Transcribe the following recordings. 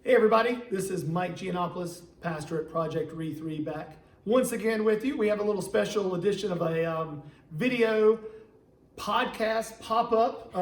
Hey everybody, this is Mike Giannopoulos, pastor at Project Re3 back once again with you. We have a little special edition of a video podcast pop-up,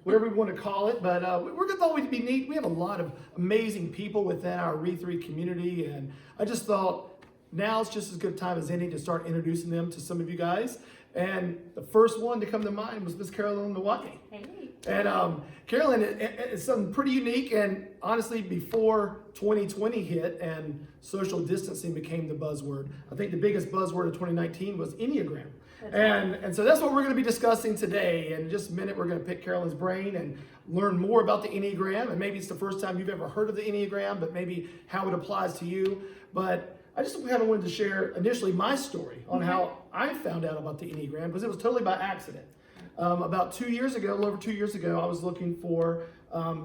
whatever we want to call it, but we're going to thought it'd be neat. We have a lot of amazing people within our Re3 community, and I just thought now's just as good a time as any to start introducing them to some of you guys. And the first one to come to mind was Miss Carolyn Milwaukee. Hey. And Carolyn is something pretty unique, and honestly, before 2020 hit and social distancing became the buzzword, I think the biggest buzzword of 2019 was Enneagram. And so that's what we're going to be discussing today. In just a minute, we're going to pick Carolyn's brain and learn more about the Enneagram. And maybe it's the first time you've ever heard of the Enneagram, but maybe how it applies to you. But I just kind of wanted to share initially my story on how I found out about the Enneagram, because it was totally by accident. About 2 years ago, a little over 2 years ago, I was looking for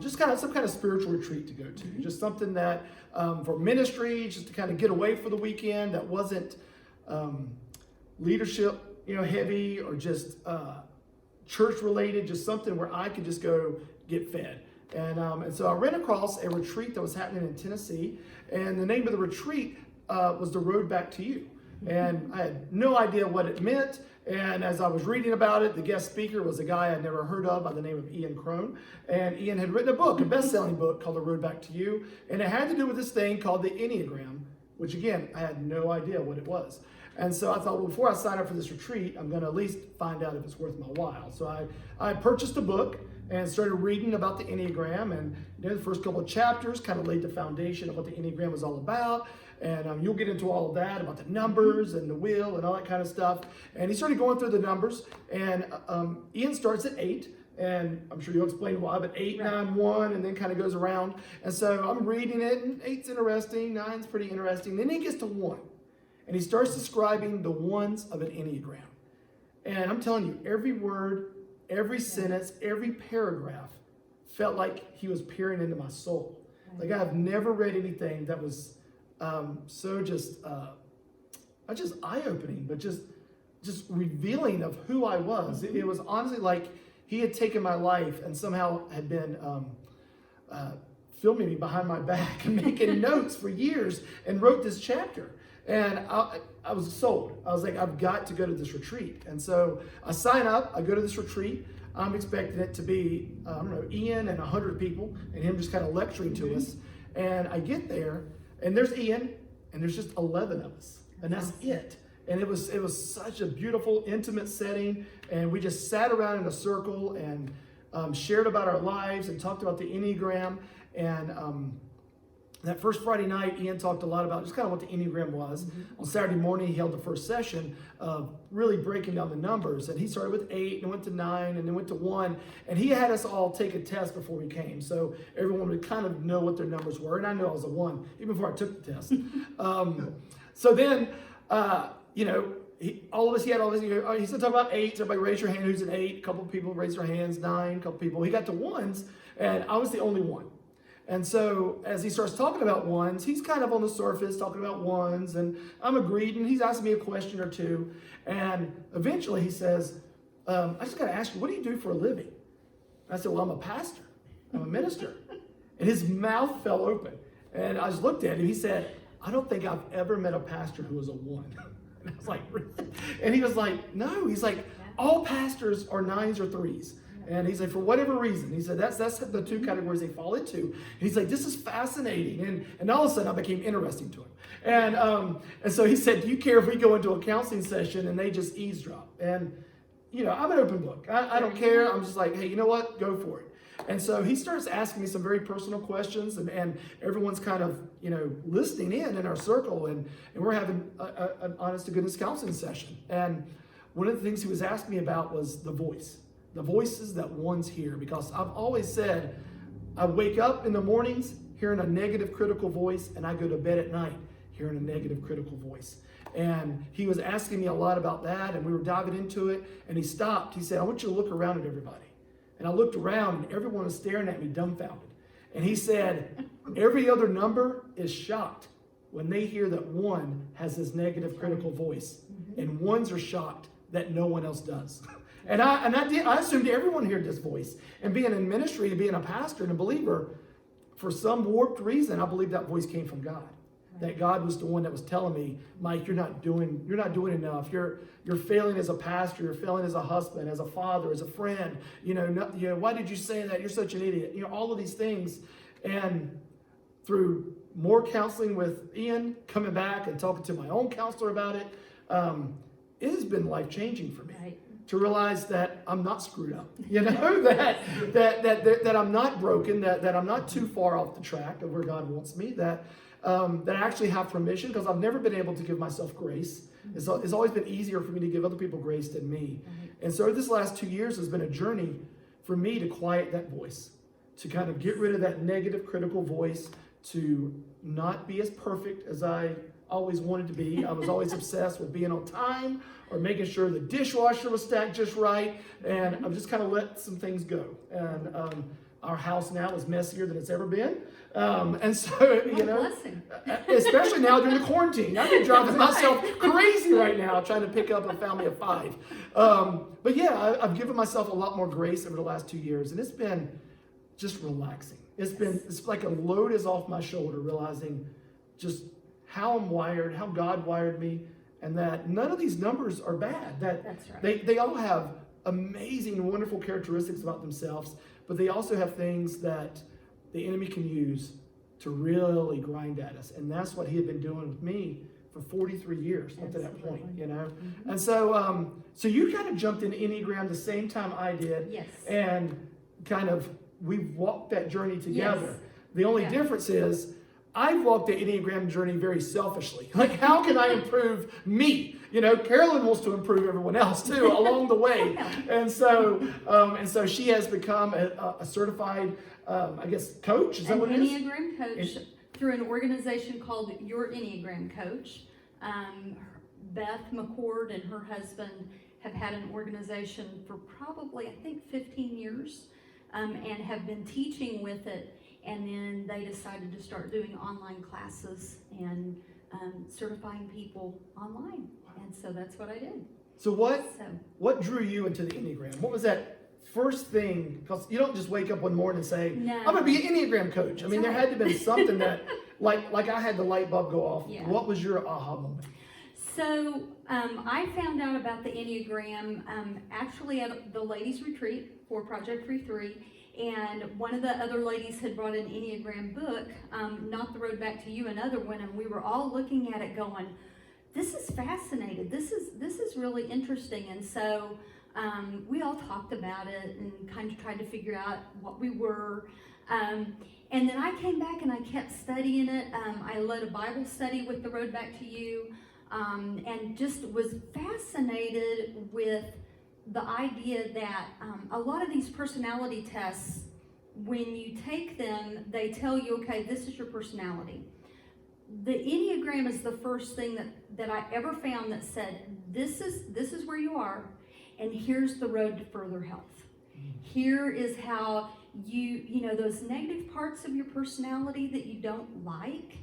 just kind of some kind of spiritual retreat to go to. Just something that for ministry, just to kind of get away for the weekend that wasn't leadership, heavy, or just church related, just something where I could just go get fed. And so I ran across a retreat that was happening in Tennessee, and the name of the retreat was The Road Back to You. And I had no idea what it meant. And as I was reading about it, the guest speaker was a guy I'd never heard of by the name of Ian Crone. And Ian had written a book, a best-selling book called The Road Back to You. And it had to do with this thing called the Enneagram, which again, I had no idea what it was. And so I thought, well, before I sign up for this retreat, I'm going to at least find out if it's worth my while. So I purchased a book and started reading about the Enneagram. And the first couple of chapters kind of laid the foundation of what the Enneagram was all about. And you'll get into all of that about the numbers and the wheel and all that kind of stuff. And he started going through the numbers. And Ian starts at 8. And I'm sure you'll explain why, but 8, 9, 1, and then kind of goes around. And so I'm reading it, and 8's interesting, 9's pretty interesting. Then he gets to 1. And he starts describing the ones of an Enneagram. And I'm telling you, every word, every sentence, every paragraph felt like he was peering into my soul. Like I've never read anything that was so just, not just eye-opening, but just revealing of who I was. It was honestly like he had taken my life and somehow had been filming me behind my back and making notes for years and wrote this chapter. And I was sold. I was like, I've got to go to this retreat. And so I sign up, I go to this retreat. I'm expecting it to be, Ian and 100 people and him just kind of lecturing to us. And I get there, and there's Ian, and there's just 11 of us, and that's it. And it was such a beautiful, intimate setting, and we just sat around in a circle and shared about our lives and talked about the Enneagram. And that first Friday night, Ian talked a lot about just kind of what the Enneagram was. On Saturday morning, he held the first session of really breaking down the numbers. And he started with 8 and went to 9 and then went to 1. And he had us all take a test before we came. So everyone would kind of know what their numbers were. And I knew I was a 1, even before I took the test. So then, he had all this, he said, talk about 8s. Everybody raise your hand who's an 8. A couple of people raised their hands, 9, a couple people. He got to 1s, and I was the only one. And so as he starts talking about 1s, he's kind of on the surface talking about 1s, and I'm agreed, and he's asking me a question or two. And eventually he says, I just got to ask you, what do you do for a living? I said, well, I'm a pastor. I'm a minister. And his mouth fell open. And I just looked at him. He said, I don't think I've ever met a pastor who was a 1. And I was like, really? And he was like, no. He's like, all pastors are 9s or 3s. And he's like, for whatever reason, he said, that's the 2 categories they fall into. And he's like, this is fascinating. And all of a sudden I became interesting to him. And so he said, do you care if we go into a counseling session and they just eavesdrop? And, I'm an open book. I don't care. I'm just like, hey, you know what? Go for it. And so he starts asking me some very personal questions, and everyone's kind of, listening in our circle, and we're having an honest to goodness counseling session. And one of the things he was asking me about was the voice. The voices that 1s hear, because I've always said I wake up in the mornings hearing a negative critical voice, and I go to bed at night hearing a negative critical voice. And he was asking me a lot about that, and we were diving into it, and he stopped. He said, I want you to look around at everybody. And I looked around, and everyone was staring at me dumbfounded. And he said, every other number is shocked when they hear that 1 has this negative critical voice, and 1s are shocked that no one else does. And I assumed everyone heard this voice. And being in ministry, being a pastor and a believer, for some warped reason, I believe that voice came from God. That God was the one that was telling me, Mike, you're not doing enough. You're failing as a pastor. You're failing as a husband, as a father, as a friend. Why did you say that? You're such an idiot. All of these things. And through more counseling with Ian, coming back and talking to my own counselor about it, it has been life-changing for me. Right. To realize that I'm not screwed up, that I'm not broken, that I'm not too far off the track of where God wants me, that I actually have permission, because I've never been able to give myself grace. It's always been easier for me to give other people grace than me. And so this last 2 years has been a journey for me to quiet that voice, to kind of get rid of that negative, critical voice, to not be as perfect as I always wanted to be. I was always obsessed with being on time or making sure the dishwasher was stacked just right. And I've just kind of let some things go. And our house now is messier than it's ever been. And so, especially now during the quarantine, I've been driving myself crazy right now trying to pick up a family of 5. But yeah, I've given myself a lot more grace over the last 2 years, and it's been just relaxing. It's like a load is off my shoulder, realizing just how I'm wired, how God wired me, and that none of these numbers are bad. That's right. They all have amazing, wonderful characteristics about themselves, but they also have things that the enemy can use to really grind at us. And that's what he had been doing with me for 43 years up to that point, And so you kind of jumped into Enneagram the same time I did. Yes. And kind of, we've walked that journey together. Yes. The only difference is I've walked the Enneagram journey very selfishly. Like, how can I improve me? Carolyn wants to improve everyone else too along the way. And so she has become a certified, coach. Is that what it is? An Enneagram coach through an organization called Your Enneagram Coach. Beth McCord and her husband have had an organization for probably, I think, 15 years and have been teaching with it. And then they decided to start doing online classes and certifying people online. And so that's what I did. So what drew you into the Enneagram? What was that first thing? Because you don't just wake up one morning and say, no. I'm going to be an Enneagram coach. There had to have been something that, like I had the light bulb go off. Yeah. What was your aha moment? So I found out about the Enneagram actually at the ladies' retreat for Project Re3. And one of the other ladies had brought an Enneagram book, Not the Road Back to You, another one, and we were all looking at it going, this is fascinating. This is really interesting. And so we all talked about it and kind of tried to figure out what we were. And then I came back and I kept studying it. I led a Bible study with the Road Back to You, and just was fascinated with the idea that a lot of these personality tests, when you take them, they tell you, okay, this is your personality. The Enneagram is the first thing that I ever found that said, this is where you are, and here's the road to further health. Here is how those negative parts of your personality that you don't like,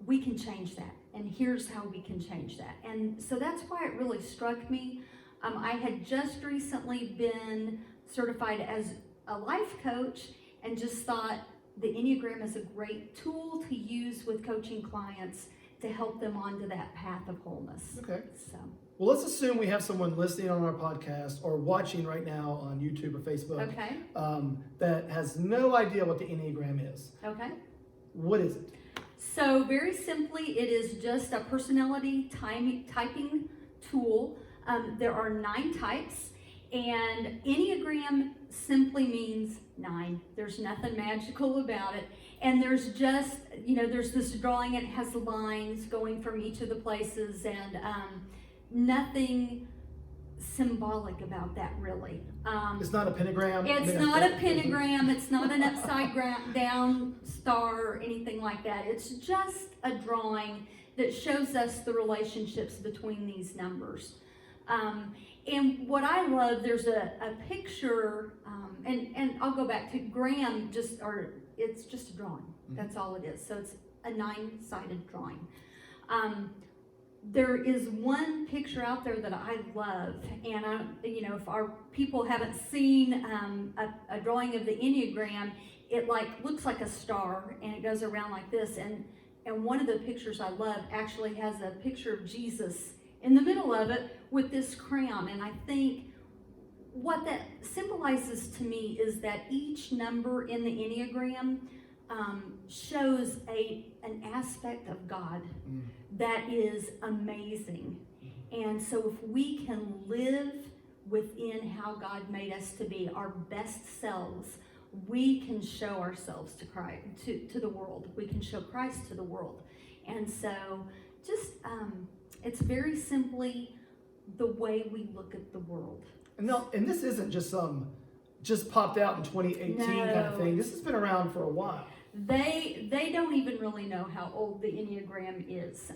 we can change that. And here's how we can change that. And so that's why it really struck me. I had just recently been certified as a life coach and just thought the Enneagram is a great tool to use with coaching clients to help them onto that path of wholeness. Okay. So. Well, let's assume we have someone listening on our podcast or watching right now on YouTube or Facebook that has no idea what the Enneagram is. Okay. What is it? So very simply, it is just a personality typing tool. There are 9 types, and Enneagram simply means 9. There's nothing magical about it. And there's just, there's this drawing, and it has lines going from each of the places, and nothing symbolic about that, really. It's not a pentagram? It's not a pentagram. It's not an upside down star or anything like that. It's just a drawing that shows us the relationships between these numbers. And what I love, there's a picture, and I'll go back to Graham, it's just a drawing. That's all it is. So it's a 9-sided drawing. there is one picture out there that I love, and if our people haven't seen a drawing of the Enneagram, it looks like a star, and it goes around like this, and one of the pictures I love actually has a picture of Jesus in the middle of it with this crown, and I think what that symbolizes to me is that each number in the Enneagram shows an aspect of God that is amazing. And so if we can live within how God made us to be, our best selves, we can show ourselves to Christ, to the world. We can show Christ to the world. And so just, it's very simply the way we look at the world. And this isn't just popped out in 2018 kind of thing. This has been around for a while. They don't even really know how old the Enneagram is.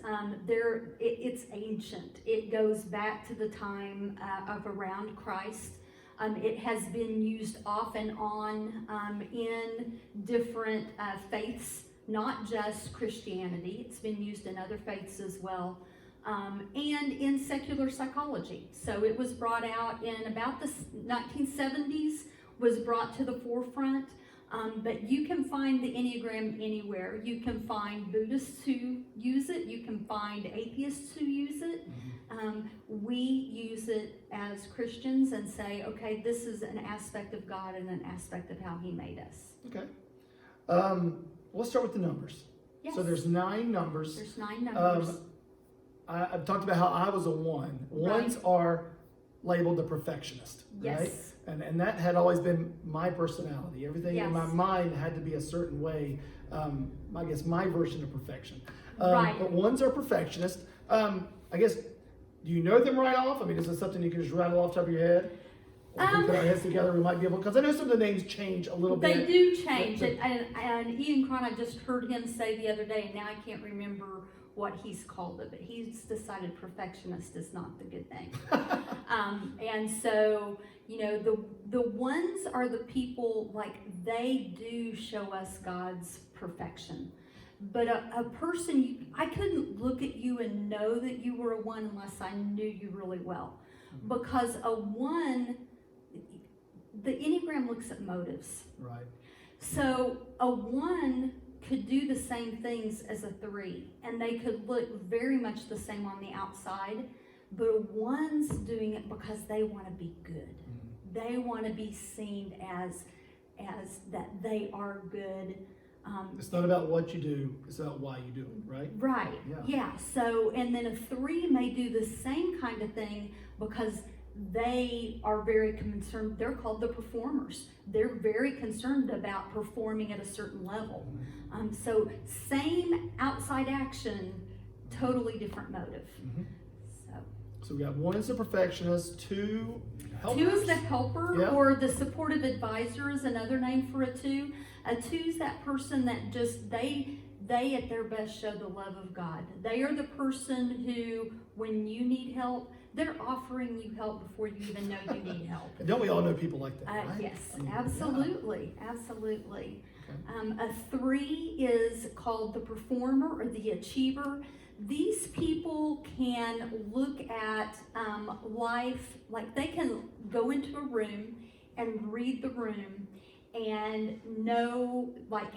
It's ancient. It goes back to the time of around Christ. It has been used off and on in different faiths, not just Christianity. It's been used in other faiths as well, and in secular psychology. So it was brought out in about the 1970s, was brought to the forefront. But you can find the Enneagram anywhere. You can find Buddhists who use it. You can find atheists who use it. We use it as Christians and say, okay, this is an aspect of God and an aspect of how He made us. Okay. Let's start with the numbers. Yes. So there's 9 numbers. There's 9 numbers. I've talked about how I was a 1. Ones are labeled the perfectionist, right? Yes. And that had always been my personality. Everything in my mind had to be a certain way. I guess my version of perfection. Right. But ones are perfectionist. I guess, do you know them right off? I mean, is it something you can just rattle off the top of your head? Or if we put our heads together, we might be able, because I know some of the names change a little bit. They do change. And Ian Cron, I just heard him say the other day, and now I can't remember what he's called it, but he's decided perfectionist is not the good name. And so, the ones are the people, they do show us God's perfection. But a person, I couldn't look at you and know that you were a 1 unless I knew you really well. Because a 1, the Enneagram looks at motives. Right. So a 1 could do the same things as a 3, and they could look very much the same on the outside, but a 1's doing it because they want to be good. They want to be seen as that they are good. It's not about what you do, it's about why you do it, right? Right, yeah. So, and then a 3 may do the same kind of thing because they are very concerned. They're called the performers. They're very concerned about performing at a certain level. So same outside action, totally different motive. So we got 1 is a perfectionist, 2 helpers. 2 is the helper, or the supportive advisor is another name for a 2. A 2 is that person that just, they at their best show the love of God. They are the person who, when you need help, they're offering you help before you even know you need help. And don't we all know people like that, right? Yes, absolutely, absolutely. Okay. A 3 is called the performer or the achiever. These people can look at life, they can go into a room and read the room and know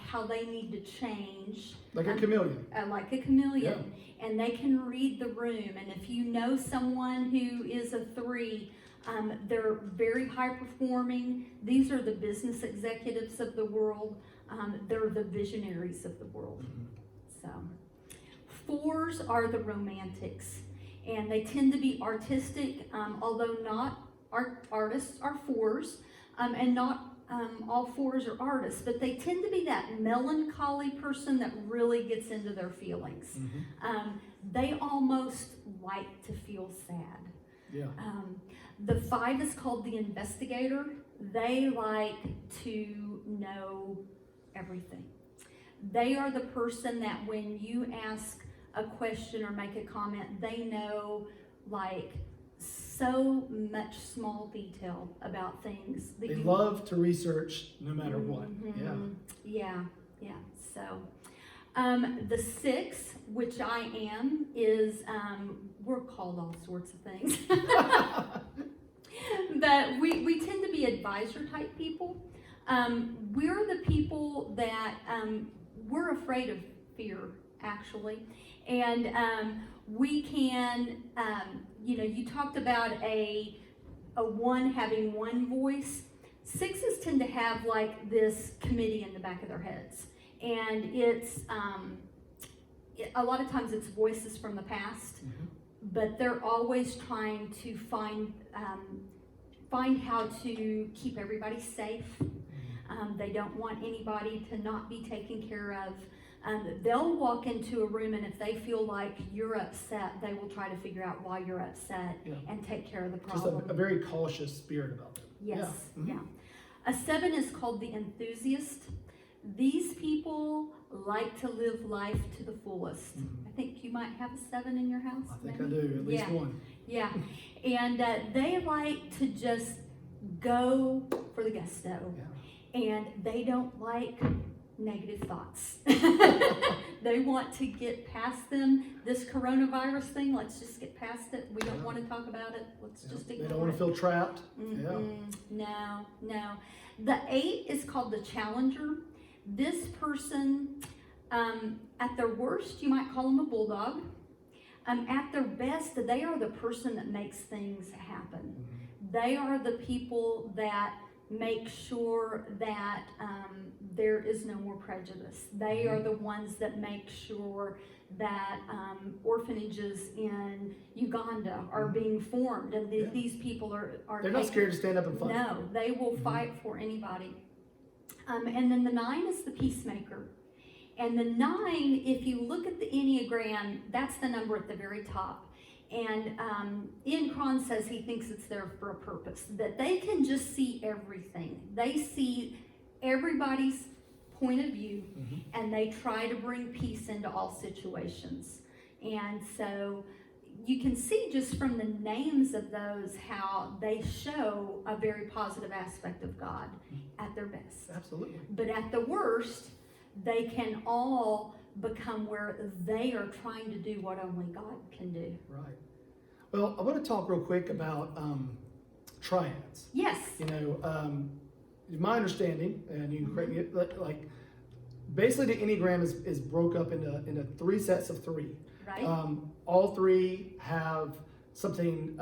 how they need to change. Like a chameleon. Like a chameleon. Yeah. And they can read the room. And if you know someone who is a 3, they're very high performing. These are the business executives of the world. They're the visionaries of the world. So 4s are the romantics. And they tend to be artistic, although not artists are 4s. And not all 4s are artists, but they tend to be that melancholy person that really gets into their feelings. They almost like to feel sad. Yeah. The 5 is called the investigator. They like to know everything. They are the person that when you ask a question or make a comment, they know so much small detail about things. They love to research no matter what. Yeah. So The 6, which I am, is, we're called all sorts of things. But we tend to be advisor type people. We're the people that, we're afraid of fear, actually. And we can, you talked about a 1 having one voice. 6s tend to have like this committee in the back of their heads. And it's, a lot of times it's voices from the past, but they're always trying to find how to keep everybody safe. They don't want anybody to not be taken care of. They'll walk into a room, and if they feel like you're upset, they will try to figure out why you're upset and take care of the problem. Just a very cautious spirit about them. Yes, yeah. A 7 is called the enthusiast. These people like to live life to the fullest. I think you might have a 7 in your house. I think I do, at least one. Yeah, and they like to just go for the gusto, and they don't like negative thoughts. They want to get past them. This coronavirus thing, let's just get past it. We don't want to talk about it. Let's just ignore it. They don't want to feel trapped. No. The 8 is called the challenger. This person, at their worst, you might call them a bulldog. At their best, they are the person that makes things happen. They are the people that make sure that there is no more prejudice. They are the ones that make sure that orphanages in Uganda are being formed, and these people are they're not scared to stand up and fight. No, they will fight for anybody. And then the 9 is the peacemaker. And the 9, if you look at the Enneagram, that's the number at the very top. And Ian Cron says he thinks it's there for a purpose, that they can just see everything. They see everybody's point of view, and they try to bring peace into all situations. And so you can see just from the names of those how they show a very positive aspect of God at their best. Absolutely. But at the worst, they can all become where they are trying to do what only God can do. Right. Well, I want to talk real quick about triads. Yes. My understanding, and you can correct me, like basically the Enneagram is broke up into 3 sets of 3. Right. All 3 have something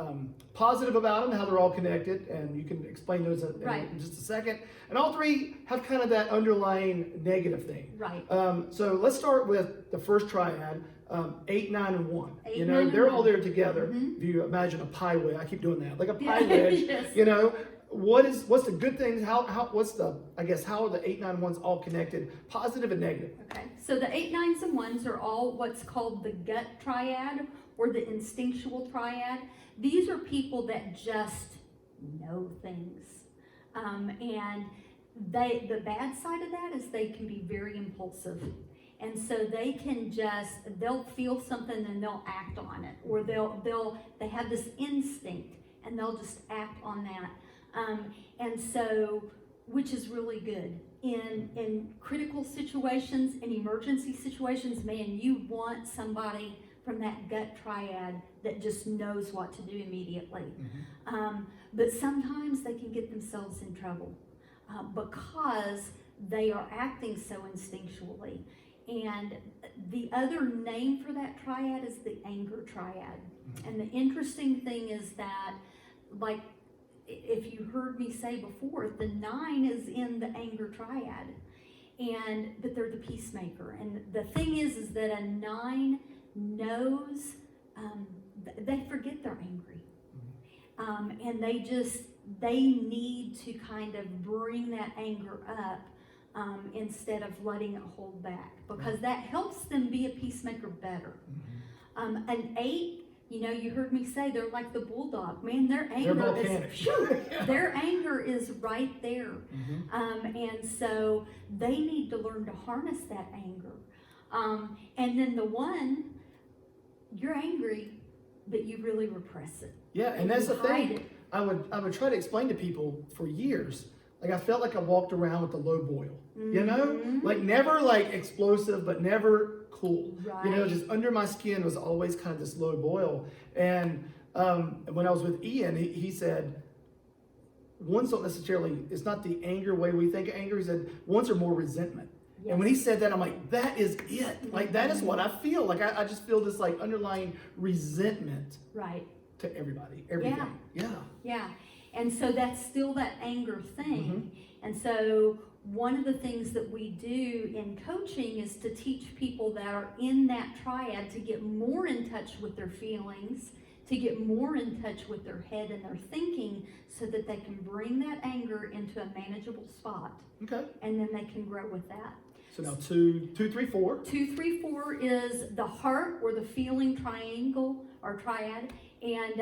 positive about them, how they're all connected, and you can explain those in just a second. And all 3 have kind of that underlying negative thing. Right. So let's start with the first triad, 8, 9, and 1. 8, 9, they're and all 1. there together. If you imagine a pie wedge, I keep doing that, like a pie wedge. Yes. What's the good things? How are the 8, 9, 1s all connected, positive and negative? Okay. So the 8, 9s, and 1s are all what's called the gut triad or the instinctual triad. These are people that just know things. And the bad side of that is they can be very impulsive. And so they they'll feel something and they'll act on it, or they have this instinct and they'll just act on that. And so, which is really good. In critical situations, in emergency situations, man, you want somebody from that gut triad that just knows what to do immediately. But sometimes they can get themselves in trouble because they are acting so instinctually. And the other name for that triad is the anger triad. And the interesting thing is that, like, if you heard me say before, the 9 is in the anger triad, but they're the peacemaker. And the thing is that a 9 knows, they forget they're angry. And they need to kind of bring that anger up instead of letting it hold back, because that helps them be a peacemaker better. An 8, you heard me say they're like the bulldog. Man, their anger their anger is right there. And so they need to learn to harness that anger. And then the 1, you're angry, but you really repress it. Yeah, and that's the thing. I would try to explain to people for years. like I felt like I walked around with a low boil, you know, like never like explosive, but never cool. Right. You know, just under my skin was always kind of this low boil. And when I was with Ian, he said, ones don't necessarily, it's not the anger way we think of anger. He said, ones are more resentment. Yes. And when he said that, I'm like, that is it. Like, that is what I feel. Like, I just feel this like underlying resentment. Right. To everybody, everything. Yeah. And so that's still that anger thing. And so one of the things that we do in coaching is to teach people that are in that triad to get more in touch with their feelings, to get more in touch with their head and their thinking, so that they can bring that anger into a manageable spot. Okay. And then they can grow with that. So now 2, 3, 4. 2, 3, 4 is the heart or the feeling triangle or triad. And,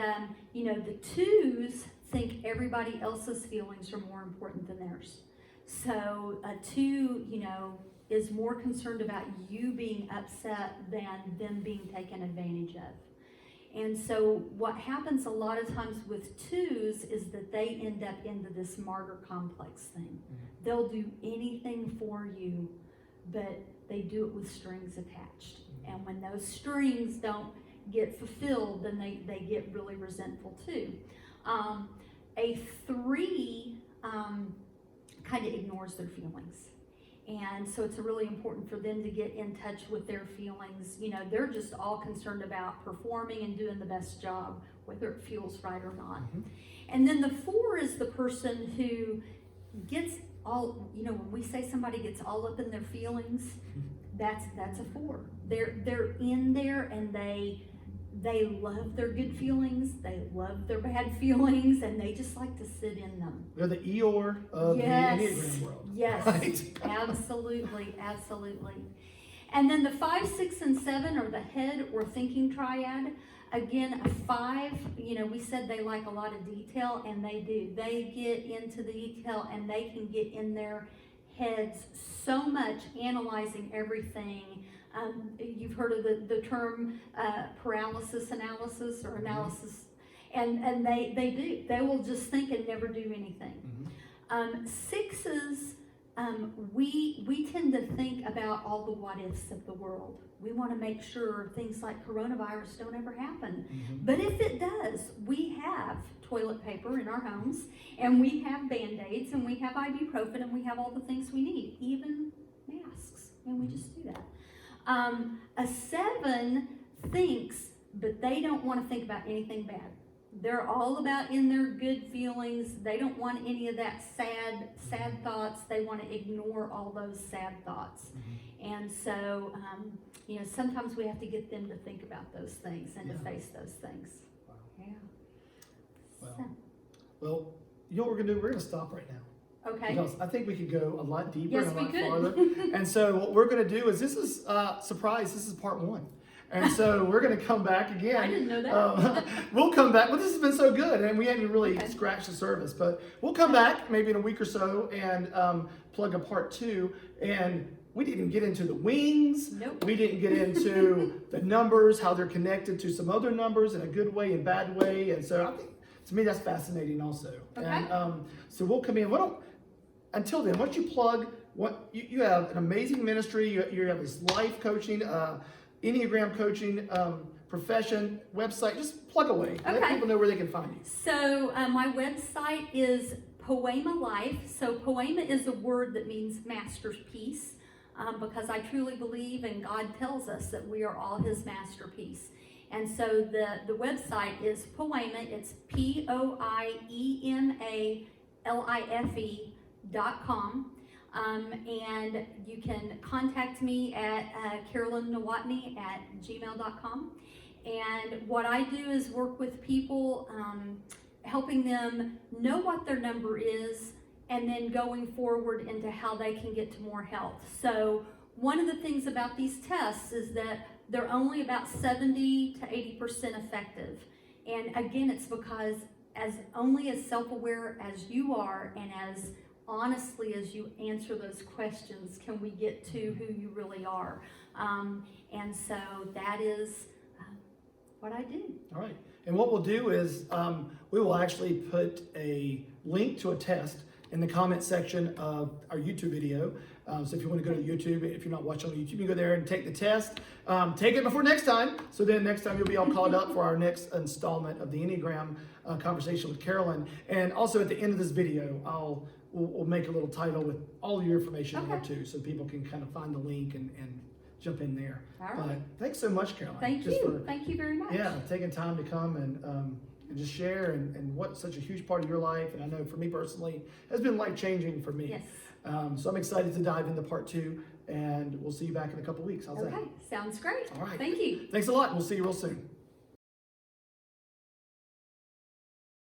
you know, the 2s think everybody else's feelings are more important than theirs. So a 2, you know, is more concerned about you being upset than them being taken advantage of. And so what happens a lot of times with 2s is that they end up into this martyr complex thing. They'll do anything for you, but they do it with strings attached. And when those strings don't get fulfilled, then they get really resentful too. A 3 kind of ignores their feelings. And so it's really important for them to get in touch with their feelings. You know, they're just all concerned about performing and doing the best job, whether it feels right or not. And then the 4 is the person who gets all, you know, when we say somebody gets all up in their feelings, that's a 4. They're in there, and they love their good feelings, they love their bad feelings, and they just like to sit in them. They're the Eeyore of the Enneagram world. Yes, right? Absolutely. And then the 5, 6, and 7 are the head or thinking triad. Again, a 5, you know, we said they like a lot of detail, and they do. They get into the detail, and they can get in their heads so much, analyzing everything. You've heard of the term paralysis analysis or analysis, and they do. They will just think and never do anything. 6s, we tend to think about all the what ifs of the world. We want to make sure things like coronavirus don't ever happen. But if it does, we have toilet paper in our homes, and we have Band-Aids, and we have ibuprofen, and we have all the things we need, even masks, and we just do that. A 7 thinks, but they don't want to think about anything bad. They're all about in their good feelings. They don't want any of that sad thoughts. They want to ignore all those sad thoughts. And so, you know, sometimes we have to get them to think about those things and to face those things. Wow. Yeah. Well, you know what we're going to do? We're going to stop right now. Okay. Because I think we could go a lot deeper and a lot could. farther. And so what we're going to do is, this is surprise. This is part 1. And so we're going to come back again. I didn't know that. We'll come back. Well, this has been so good, and we haven't really scratched the surface. But we'll come back maybe in a week or so and plug a part 2. And we didn't get into the wings. Nope. We didn't get into the numbers, how they're connected to some other numbers in a good way and bad way. And so I think, to me, that's fascinating also. Okay. And so we'll come in. Until then, once you plug, you have an amazing ministry. You have this life coaching, Enneagram coaching, profession, website. Just plug away. Okay. Let people know where they can find you. So my website is Poema Life. So poema is a word that means masterpiece, because I truly believe, and God tells us, that we are all His masterpiece. And so the website is Poema. It's POIEMALIFE.com. And you can contact me at CarolynNowotny@gmail.com. And what I do is work with people, helping them know what their number is, and then going forward into how they can get to more health. So one of the things about these tests is that they're only about 70 to 80% effective. And again, it's because as self-aware as you are, and as honestly as you answer those questions, can we get to who you really are. And so that is what I do. All right. And what we'll do is we will actually put a link to a test in the comment section of our YouTube video. So if you want to go to YouTube, if you're not watching on YouTube, you can go there and take the test. Take it before next time. So then next time you'll be all caught up for our next installment of the Enneagram conversation with Carolyn. And also at the end of this video, we'll make a little title with all your information in there too, so people can kind of find the link and jump in there. All right. But thanks so much, Caroline. Thank you. Thank you very much. Yeah, taking time to come and just share and what's such a huge part of your life. And I know for me personally, has been life-changing for me. Yes. So I'm excited to dive into part 2, and we'll see you back in a couple weeks. How's that? Okay, sounds great. All right. Thank you. Thanks a lot. We'll see you real soon.